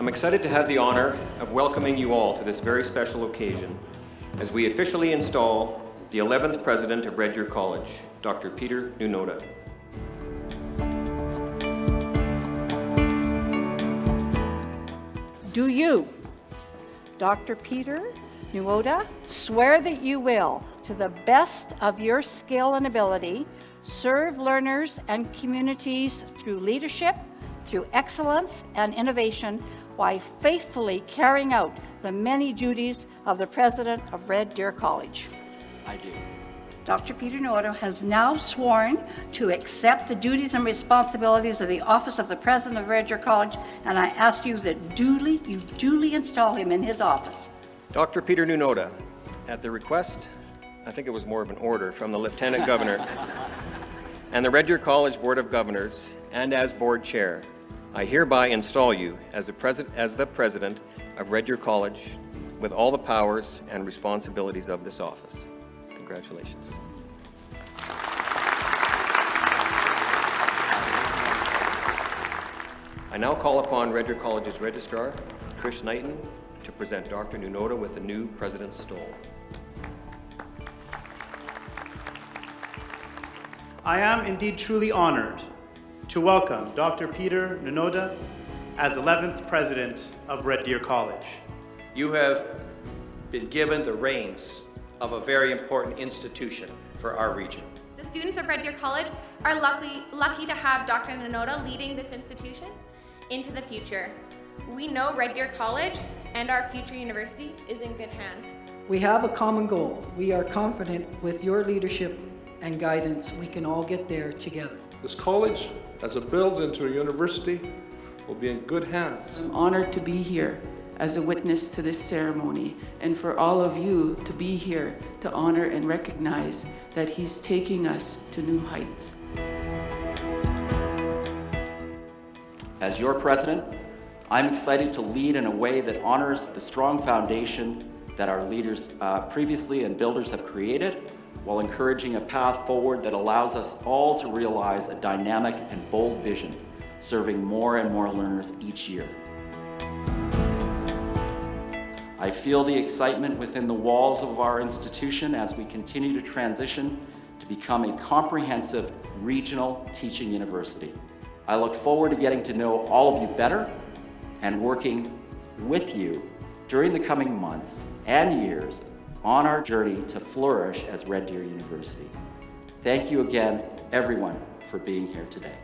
I'm excited to have the honor of welcoming you all to this very special occasion as we officially install the 11th President of Red Deer College, Dr. Peter Nunoda. Do you, Dr. Peter Nunoda, swear that you will, to the best of your skill and ability, serve learners and communities through leadership, through excellence and innovation, while faithfully carrying out the many duties of the President of Red Deer College? I do. Dr. Peter Nunoda has now sworn to accept the duties and responsibilities of the office of the President of Red Deer College, and I ask you that you duly install him in his office. Dr. Peter Nunoda, at the request, I think it was more of an order from the Lieutenant Governor and the Red Deer College Board of Governors, and as Board Chair, I hereby install you as the President of Red Deer College with all the powers and responsibilities of this office. Congratulations. I now call upon Red Deer College's Registrar, Trish Knighton, to present Dr. Nunoda with the new President's Stole. I am indeed truly honored to welcome Dr. Peter Nunoda as 11th President of Red Deer College. You have been given the reins of a very important institution for our region. The students of Red Deer College are lucky to have Dr. Nunoda leading this institution into the future. We know Red Deer College and our future university is in good hands. We have a common goal. We are confident with your leadership and guidance, we can all get there together. This college, as it builds into a university, will be in good hands. I'm honored to be here as a witness to this ceremony, and for all of you to be here to honor and recognize that he's taking us to new heights. As your president, I'm excited to lead in a way that honors the strong foundation that our leaders previously and builders have created, while encouraging a path forward that allows us all to realize a dynamic and bold vision, serving more and more learners each year. I feel the excitement within the walls of our institution as we continue to transition to become a comprehensive regional teaching university. I look forward to getting to know all of you better and working with you during the coming months and years on our journey to flourish as Red Deer University. Thank you again, everyone, for being here today.